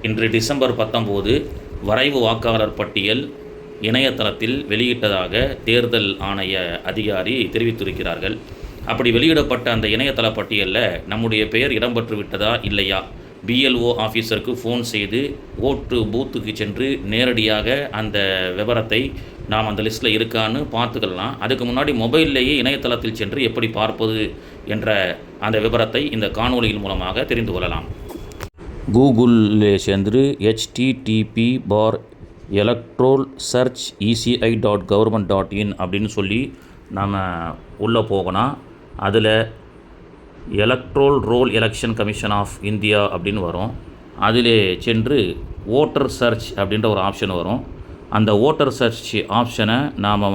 இன்று டிசம்பர் 19 வரைவு வாக்காளர் பட்டியல் இணையதளத்தில் வெளியிட்டதாக தேர்தல் ஆணைய அதிகாரி தெரிவித்திருக்கிறார்கள். அப்படி வெளியிடப்பட்ட அந்த இணையதள பட்டியலில் நம்முடைய பெயர் இடம்பெற்று விட்டதா இல்லையா, பிஎல்ஓ ஆஃபீஸருக்கு ஃபோன் செய்து ஓட்டு பூத்துக்கு சென்று நேரடியாக அந்த விவரத்தை நாம் அந்த லிஸ்ட்டில் இருக்கான்னு பார்த்துக்கலாம். அதுக்கு முன்னாடி மொபைல்லேயே இணையதளத்தில் சென்று எப்படி பார்ப்பது என்ற அந்த விவரத்தை இந்த காணொலியின் மூலமாக தெரிந்து கொள்ளலாம். கூகுளில் சென்று http://electoralsearch.eci.government.in அப்படின்னு சொல்லி நாம் உள்ளே போகணும். அதில் electoral roll election commission of India அப்படின்னு வரும். அதில் சென்று ஓட்டர் சர்ச் அப்படின்ற ஒரு ஆப்ஷன் வரும். அந்த ஓட்டர் சர்ச் ஆப்ஷனை நாம்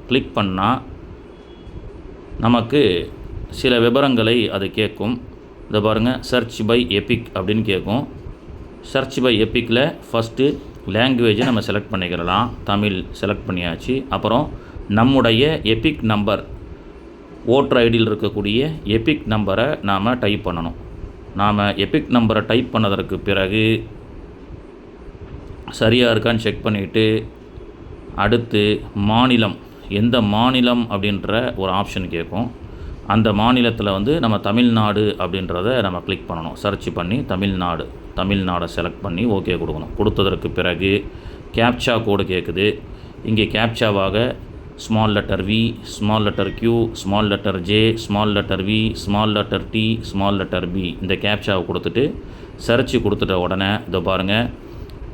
கிளிக் பண்ணால் நமக்கு சில விவரங்களை அது கேட்கும். இதை பாருங்கள், சர்ச் பை எபிக் அப்படின்னு கேட்கும். சர்ச் பை எபிக்கில் ஃபஸ்ட்டு லாங்குவேஜை நம்ம செலக்ட் பண்ணிக்கலாம். தமிழ் செலக்ட் பண்ணியாச்சு. அப்புறம் நம்முடைய எபிக் நம்பர், ஓட்டர் ஐடியில் இருக்கக்கூடிய எபிக் நம்பரை நாம் டைப் பண்ணணும். நாம் எபிக் நம்பரை டைப் பண்ணதற்கு பிறகு சரியாக இருக்கான்னு செக் பண்ணிவிட்டு அடுத்து மாநிலம், எந்த மாநிலம் அப்படின்ற ஒரு ஆப்ஷன் கேட்கும். அந்த மாநிலத்தில் நம்ம தமிழ்நாடு அப்படின்றத நம்ம கிளிக் பண்ணணும். சர்ச் பண்ணி தமிழ்நாடை செலக்ட் பண்ணி ஓகே கொடுக்கணும். கொடுத்ததற்கு பிறகு கேப்சா கோடு கேட்குது. இங்கே கேப்சாவாக small letter V, small letter Q, small letter J, small letter V, small letter D, small letter B, இந்த கேப்சாவை கொடுத்துட்டு சர்ச் கொடுத்துட்ட உடனே இதை பாருங்கள்,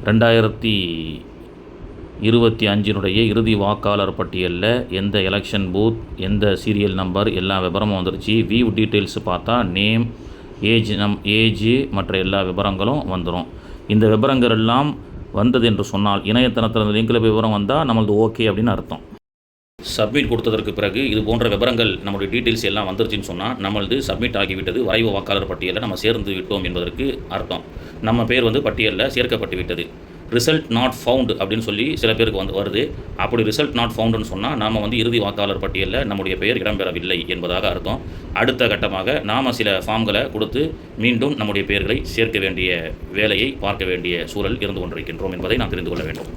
2025 இறுதி வாக்காளர் பட்டியலில் எந்த எலெக்ஷன் பூத், எந்த சீரியல் நம்பர், எல்லா விவரமும் வந்துருச்சு. வியூ டீட்டெயில்ஸ் பார்த்தா நேம், ஏஜ் மற்ற எல்லா விவரங்களும் வந்துடும். இந்த விவரங்கள் எல்லாம் வந்தது என்று சொன்னால் இணையதளத்தில் லிங்கில் விவரம் வந்தால் நம்மளது ஓகே அப்படின்னு அர்த்தம். சப்மிட் கொடுத்ததற்கு பிறகு இது போன்ற விவரங்கள் நம்மளுடைய டீட்டெயில்ஸ் எல்லாம் வந்துருச்சுன்னு சொன்னால் நம்மளது சப்மிட் ஆகிவிட்டது, வரைவு வாக்காளர் பட்டியலில் நம்ம சேர்ந்து விட்டோம் என்பதற்கு அர்த்தம். நம்ம பேர் பட்டியலில் சேர்க்கப்பட்டு விட்டது. ரிசல்ட் நாட் ஃபவுண்ட் அப்படின்னு சொல்லி சில பேருக்கு வருது. அப்படி ரிசல்ட் நாட் ஃபவுண்டுன்னு சொன்னால் நாம் இறுதி வாக்காளர் பட்டியலில் நம்முடைய பெயர் இடம்பெறவில்லை என்பதாக அர்த்தம். அடுத்த கட்டமாக நாம் சில ஃபார்ம்களை கொடுத்து மீண்டும் நம்முடைய பெயர்களை சேர்க்க வேண்டிய வேலையை பார்க்க வேண்டிய சூழல் இருந்து கொண்டிருக்கின்றோம் என்பதை நாம் தெரிந்து கொள்ள வேண்டும்.